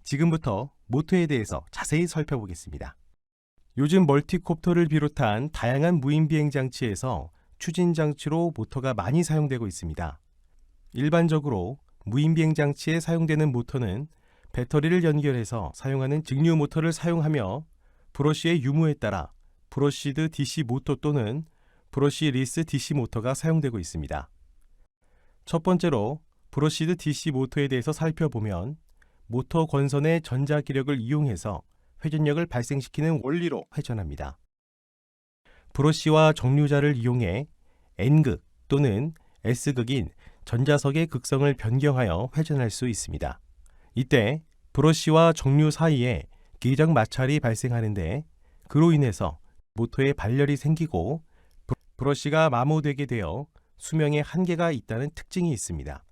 지금부터 모터에 대해서 자세히 살펴보겠습니다. 요즘 멀티콥터를 비롯한 다양한 무인비행 장치에서 추진 장치로 모터가 많이 사용되고 있습니다. 일반적으로 무인비행 장치에 사용되는 모터는 배터리를 연결해서 사용하는 직류 모터를 사용하며 브러쉬의 유무에 따라 브러쉬드 DC 모터 또는 브러쉬리스 DC 모터가 사용되고 있습니다. 첫 번째로 브러쉬드 DC 모터에 대해서 살펴보면 모터 권선의 전자기력을 이용해서 회전력을 발생시키는 원리로 회전합니다. 브러쉬와 정류자를 이용해 N극 또는 S극인 전자석의 극성을 변경하여 회전할 수 있습니다. 이때 브러쉬와 정류 사이에 기계적 마찰이 발생하는데 그로 인해서 모터에 발열이 생기고 브러쉬가 마모되게 되어 수명에 한계가 있다는 특징이 있습니다.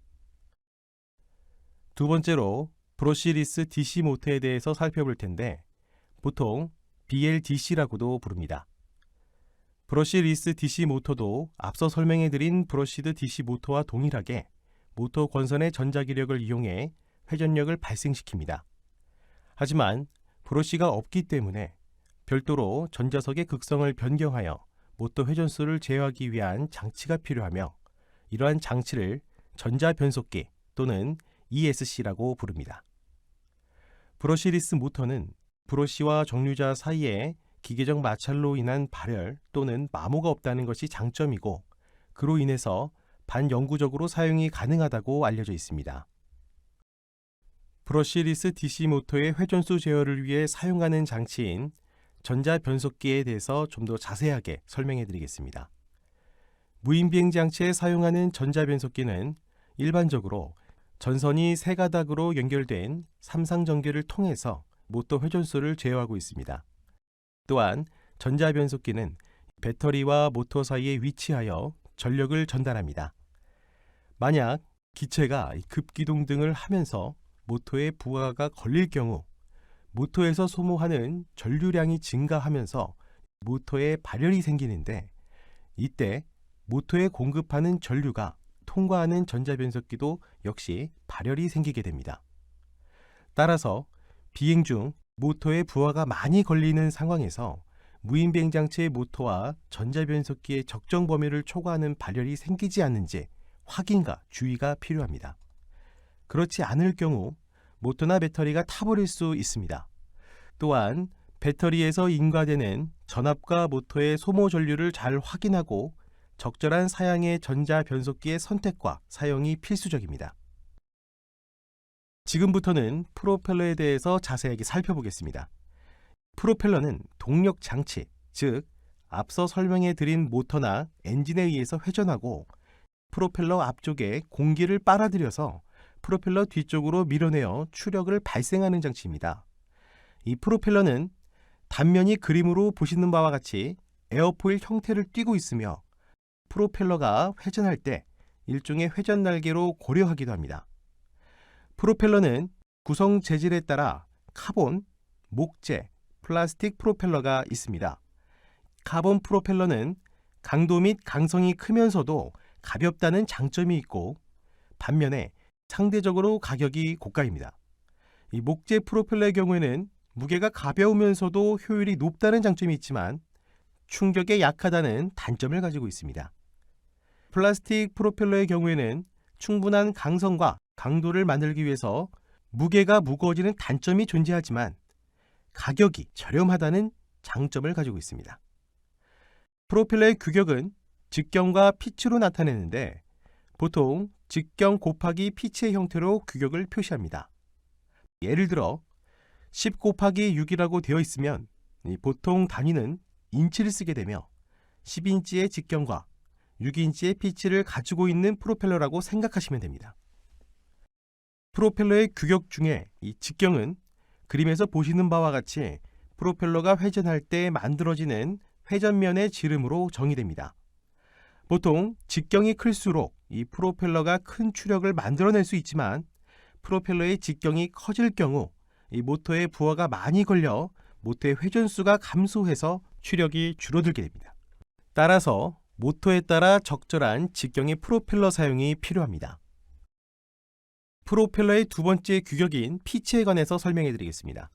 두 번째로 브러쉬리스 DC 모터에 대해서 살펴볼 텐데 보통 BLDC라고도 부릅니다. 브러쉬리스 DC 모터도 앞서 설명해드린 브러쉬드 DC 모터와 동일하게 모터 권선의 전자기력을 이용해 회전력을 발생시킵니다. 하지만 브러쉬가 없기 때문에 별도로 전자석의 극성을 변경하여 모터 회전수를 제어하기 위한 장치가 필요하며 이러한 장치를 전자변속기 또는 ESC라고 부릅니다. 브러쉬리스 모터는 브러쉬와 정류자 사이에 기계적 마찰로 인한 발열 또는 마모가 없다는 것이 장점이고 그로 인해서 반영구적으로 사용이 가능하다고 알려져 있습니다. 브러쉬리스 DC 모터의 회전수 제어를 위해 사용하는 장치인 전자변속기에 대해서 좀 더 자세하게 설명해 드리겠습니다. 무인비행 장치에 사용하는 전자변속기는 일반적으로 전선이 세 가닥으로 연결된 삼상전기를 통해서 모터 회전수를 제어하고 있습니다. 또한 전자변속기는 배터리와 모터 사이에 위치하여 전력을 전달합니다. 만약 기체가 급기동 등을 하면서 모터에 부하가 걸릴 경우 모터에서 소모하는 전류량이 증가하면서 모터에 발열이 생기는데 이때 모터에 공급하는 전류가 통과하는 전자변속기도 역시 발열이 생기게 됩니다. 따라서 비행 중 모터에 부하가 많이 걸리는 상황에서 무인비행 장치의 모터와 전자변속기의 적정 범위를 초과하는 발열이 생기지 않는지 확인과 주의가 필요합니다. 그렇지 않을 경우 모터나 배터리가 타버릴 수 있습니다. 또한 배터리에서 인가되는 전압과 모터의 소모 전류를 잘 확인하고 적절한 사양의 전자변속기의 선택과 사용이 필수적입니다. 지금부터는 프로펠러에 대해서 자세하게 살펴보겠습니다. 프로펠러는 동력 장치, 즉 앞서 설명해 드린 모터나 엔진에 의해서 회전하고 프로펠러 앞쪽에 공기를 빨아들여서 프로펠러 뒤쪽으로 밀어내어 추력을 발생하는 장치입니다. 이 프로펠러는 단면이 그림으로 보시는 바와 같이 에어포일 형태를 띠고 있으며 프로펠러가 회전할 때 일종의 회전 날개로 고려하기도 합니다. 프로펠러는 구성 재질에 따라 카본, 목재, 플라스틱 프로펠러가 있습니다. 카본 프로펠러는 강도 및 강성이 크면서도 가볍다는 장점이 있고 반면에 상대적으로 가격이 고가입니다. 이 목재 프로펠러의 경우에는 무게가 가벼우면서도 효율이 높다는 장점이 있지만 충격에 약하다는 단점을 가지고 있습니다. 플라스틱 프로펠러의 경우에는 충분한 강성과 강도를 만들기 위해서 무게가 무거워지는 단점이 존재하지만 가격이 저렴하다는 장점을 가지고 있습니다. 프로펠러의 규격은 직경과 피치로 나타내는데 보통 직경 곱하기 피치의 형태로 규격을 표시합니다. 예를 들어 10 곱하기 6이라고 되어 있으면 보통 단위는 인치를 쓰게 되며 10인치의 직경과 6인치의 피치를 가지고 있는 프로펠러라고 생각하시면 됩니다. 프로펠러의 규격 중에 이 직경은 그림에서 보시는 바와 같이 프로펠러가 회전할 때 만들어지는 회전면의 지름으로 정의됩니다. 보통 직경이 클수록 이 프로펠러가 큰 추력을 만들어낼 수 있지만 프로펠러의 직경이 커질 경우 이 모터에 부하가 많이 걸려 모터의 회전수가 감소해서 추력이 줄어들게 됩니다. 따라서 모터에 따라 적절한 직경의 프로펠러 사용이 필요합니다. 프로펠러의 두 번째 규격인 피치에 관해서 설명해 드리겠습니다.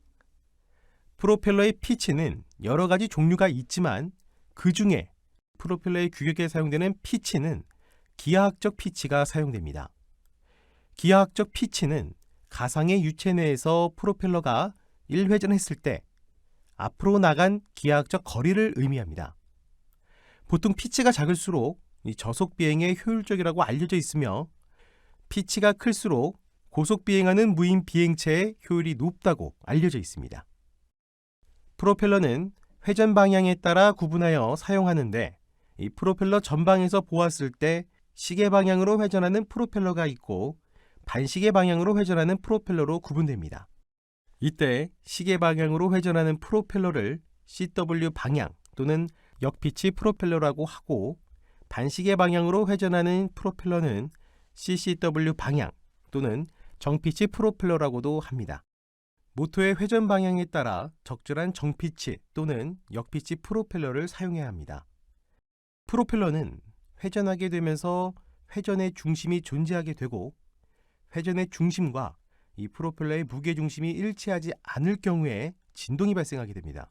프로펠러의 피치는 여러 가지 종류가 있지만 그 중에 프로펠러의 규격에 사용되는 피치는 기하학적 피치가 사용됩니다. 기하학적 피치는 가상의 유체 내에서 프로펠러가 1회전했을 때 앞으로 나간 기하학적 거리를 의미합니다. 보통 피치가 작을수록 저속 비행에 효율적이라고 알려져 있으며 피치가 클수록 고속 비행하는 무인 비행체의 효율이 높다고 알려져 있습니다. 프로펠러는 회전 방향에 따라 구분하여 사용하는데 이 프로펠러 전방에서 보았을 때 시계 방향으로 회전하는 프로펠러가 있고 반시계 방향으로 회전하는 프로펠러로 구분됩니다. 이때 시계 방향으로 회전하는 프로펠러를 CW 방향 또는 역피치 프로펠러라고 하고 반시계 방향으로 회전하는 프로펠러는 CCW 방향 또는 정피치 프로펠러라고도 합니다. 모터의 회전 방향에 따라 적절한 정피치 또는 역피치 프로펠러를 사용해야 합니다. 프로펠러는 회전하게 되면서 회전의 중심이 존재하게 되고 회전의 중심과 이 프로펠러의 무게중심이 일치하지 않을 경우에 진동이 발생하게 됩니다.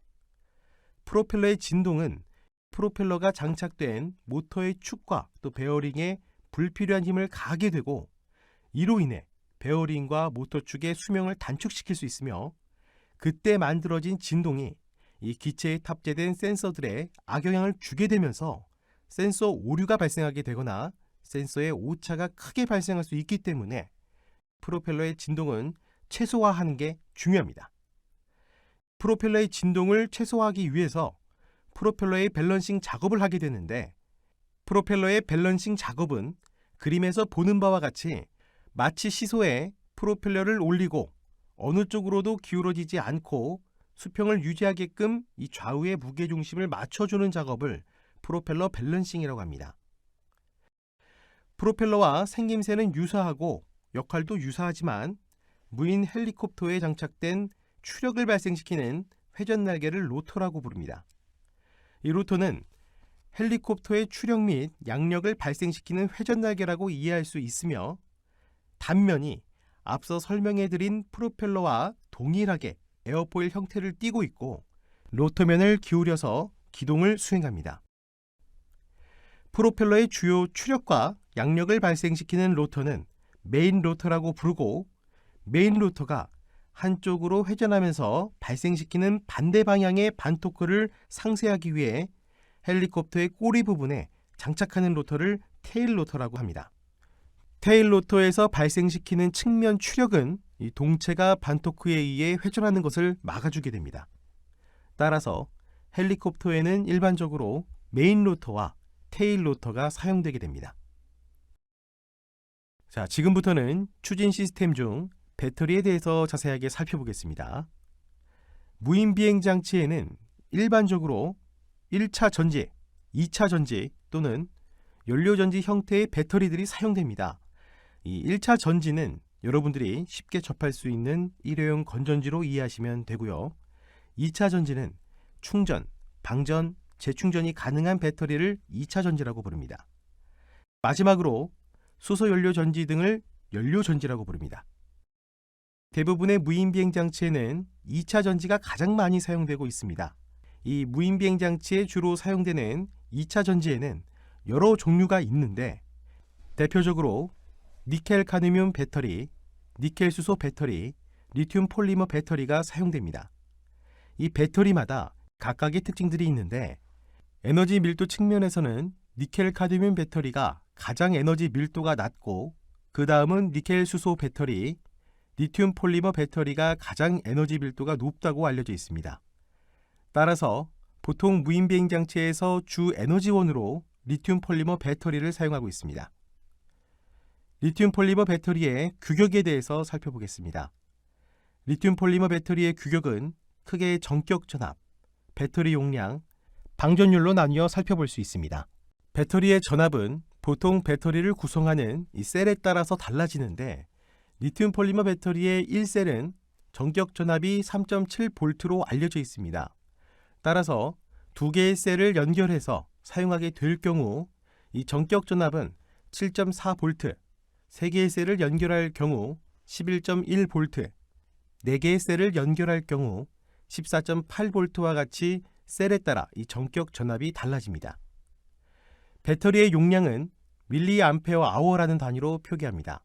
프로펠러의 진동은 프로펠러가 장착된 모터의 축과 또 베어링에 불필요한 힘을 가하게 되고 이로 인해 베어링과 모터 축의 수명을 단축시킬 수 있으며 그때 만들어진 진동이 이 기체에 탑재된 센서들에 악영향을 주게 되면서 센서 오류가 발생하게 되거나 센서의 오차가 크게 발생할 수 있기 때문에 프로펠러의 진동은 최소화하는 게 중요합니다. 프로펠러의 진동을 최소화하기 위해서 프로펠러의 밸런싱 작업을 하게 되는데 프로펠러의 밸런싱 작업은 그림에서 보는 바와 같이 마치 시소에 프로펠러를 올리고 어느 쪽으로도 기울어지지 않고 수평을 유지하게끔 이 좌우의 무게중심을 맞춰주는 작업을 프로펠러 밸런싱이라고 합니다. 프로펠러와 생김새는 유사하고 역할도 유사하지만 무인 헬리콥터에 장착된 추력을 발생시키는 회전 날개를 로터라고 부릅니다. 이 로터는 헬리콥터의 추력 및 양력을 발생시키는 회전 날개라고 이해할 수 있으며 단면이 앞서 설명해드린 프로펠러와 동일하게 에어포일 형태를 띠고 있고 로터면을 기울여서 기동을 수행합니다. 프로펠러의 주요 추력과 양력을 발생시키는 로터는 메인 로터라고 부르고 메인 로터가 한쪽으로 회전하면서 발생시키는 반대 방향의 반토크를 상쇄하기 위해 헬리콥터의 꼬리 부분에 장착하는 로터를 테일 로터라고 합니다. 테일 로터에서 발생시키는 측면 추력은 이 동체가 반토크에 의해 회전하는 것을 막아주게 됩니다. 따라서 헬리콥터에는 일반적으로 메인 로터와 테일 로터가 사용되게 됩니다. 자, 지금부터는 추진 시스템 중 배터리에 대해서 자세하게 살펴보겠습니다. 무인 비행 장치에는 일반적으로 1차 전지, 2차 전지 또는 연료 전지 형태의 배터리들이 사용됩니다. 이 1차 전지는 여러분들이 쉽게 접할 수 있는 일회용 건전지로 이해하시면 되고요. 2차 전지는 충전, 방전, 재충전이 가능한 배터리를 2차 전지라고 부릅니다. 마지막으로 수소 연료 전지 등을 연료 전지라고 부릅니다. 대부분의 무인 비행 장치에는 2차 전지가 가장 많이 사용되고 있습니다. 이 무인 비행 장치에 주로 사용되는 2차 전지에는 여러 종류가 있는데 대표적으로 니켈 카드뮴 배터리, 니켈 수소 배터리, 리튬 폴리머 배터리가 사용됩니다. 이 배터리마다 각각의 특징들이 있는데 에너지 밀도 측면에서는 니켈 카드뮴 배터리가 가장 에너지 밀도가 낮고 그 다음은 니켈 수소 배터리, 리튬 폴리머 배터리가 가장 에너지 밀도가 높다고 알려져 있습니다. 따라서 보통 무인 비행 장치에서 주 에너지원으로 리튬 폴리머 배터리를 사용하고 있습니다. 리튬 폴리머 배터리의 규격에 대해서 살펴보겠습니다. 리튬 폴리머 배터리의 규격은 크게 전격 전압, 배터리 용량, 방전율로 나뉘어 살펴볼 수 있습니다. 배터리의 전압은 보통 배터리를 구성하는 이 셀에 따라서 달라지는데 리튬 폴리머 배터리의 1셀은 전격 전압이 3.7V로 알려져 있습니다. 따라서 두 개의 셀을 연결해서 사용하게 될 경우 이 전격 전압은 7.4V, 세 개의 셀을 연결할 경우 11.1V, 4개의 셀을 연결할 경우 14.8V와 같이 셀에 따라 이 전격 전압이 달라집니다. 배터리의 용량은 mAh라는 단위로 표기합니다.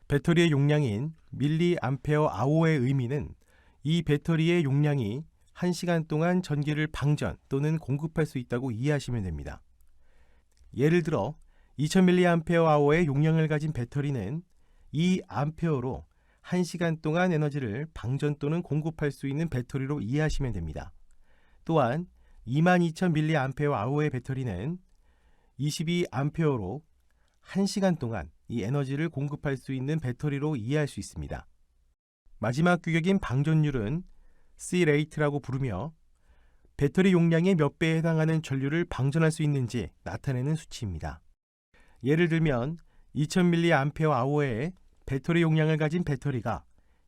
배터리의 용량인 mAh의 의미는 이 배터리의 용량이 1시간 동안 전기를 방전 또는 공급할 수 있다고 이해하시면 됩니다. 예를 들어 2000mAh의 용량을 가진 배터리는 2A로 1시간 동안 에너지를 방전 또는 공급할 수 있는 배터리로 이해하시면 됩니다. 또한 22000mAh의 배터리는 22A로 1시간 동안 이 에너지를 공급할 수 있는 배터리로 이해할 수 있습니다. 마지막 규격인 방전율은 Crate라고 부르며 배터리 용량의 몇 배에 해당하는 전류를 방전할 수 있는지 나타내는 수치입니다. 예를 들면 2000mAh의 배터리 용량을 가진 배터리가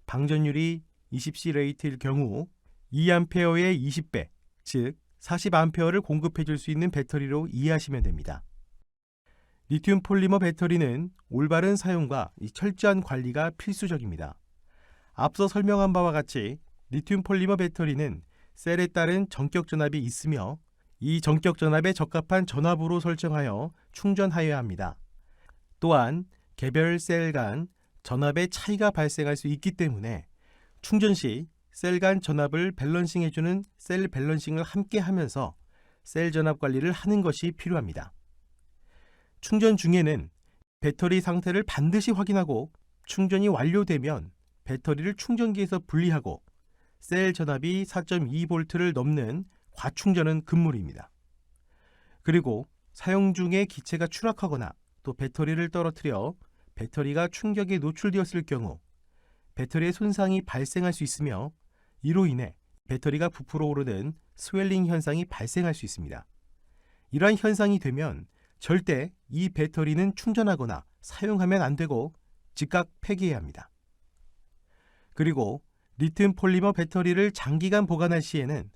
방전율이 20Crate일 경우 2A의 20배, 즉 40A를 공급해 줄 수 있는 배터리로 이해하시면 됩니다. 리튬 폴리머 배터리는 올바른 사용과 철저한 관리가 필수적입니다. 앞서 설명한 바와 같이 리튬 폴리머 배터리는 셀에 따른 전격 전압이 있으며 이 전격 전압에 적합한 전압으로 설정하여 충전하여야 합니다. 또한 개별 셀 간 전압의 차이가 발생할 수 있기 때문에 충전 시 셀 간 전압을 밸런싱해주는 셀 밸런싱을 함께 하면서 셀 전압 관리를 하는 것이 필요합니다. 충전 중에는 배터리 상태를 반드시 확인하고 충전이 완료되면 배터리를 충전기에서 분리하고 셀 전압이 4.2V를 넘는 과충전은 금물입니다. 그리고 사용 중에 기체가 추락하거나 또 배터리를 떨어뜨려 배터리가 충격에 노출되었을 경우 배터리의 손상이 발생할 수 있으며 이로 인해 배터리가 부풀어 오르는 스웰링 현상이 발생할 수 있습니다. 이러한 현상이 되면 절대 이 배터리는 충전하거나 사용하면 안 되고 즉각 폐기해야 합니다. 그리고 리튬 폴리머 배터리를 장기간 보관할 시에는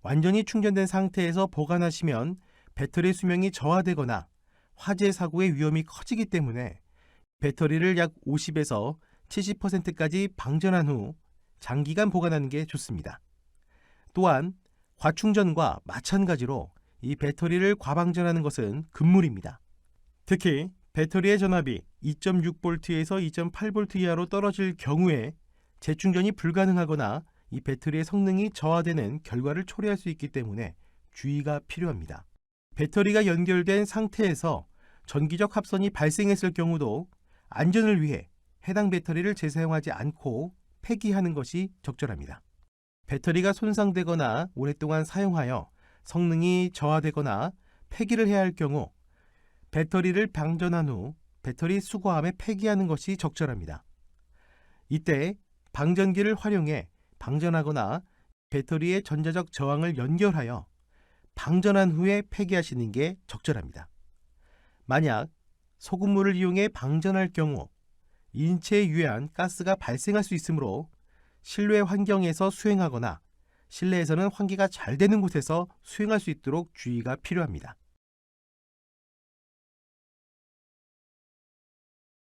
완전히 충전된 상태에서 보관하시면 배터리 수명이 저하되거나 화재 사고의 위험이 커지기 때문에 배터리를 약 50에서 70%까지 방전한 후 장기간 보관하는 게 좋습니다. 또한 과충전과 마찬가지로 이 배터리를 과방전하는 것은 금물입니다. 특히 배터리의 전압이 2.6V에서 2.8V 이하로 떨어질 경우에 재충전이 불가능하거나 이 배터리의 성능이 저하되는 결과를 초래할 수 있기 때문에 주의가 필요합니다. 배터리가 연결된 상태에서 전기적 합선이 발생했을 경우도 안전을 위해 해당 배터리를 재사용하지 않고 폐기하는 것이 적절합니다. 배터리가 손상되거나 오랫동안 사용하여 성능이 저하되거나 폐기를 해야 할 경우 배터리를 방전한 후 배터리 수거함에 폐기하는 것이 적절합니다. 이때 방전기를 활용해 방전하거나 배터리의 전자적 저항을 연결하여 방전한 후에 폐기하시는 게 적절합니다. 만약 소금물을 이용해 방전할 경우 인체에 유해한 가스가 발생할 수 있으므로 실외 환경에서 수행하거나 실내에서는 환기가 잘 되는 곳에서 수행할 수 있도록 주의가 필요합니다.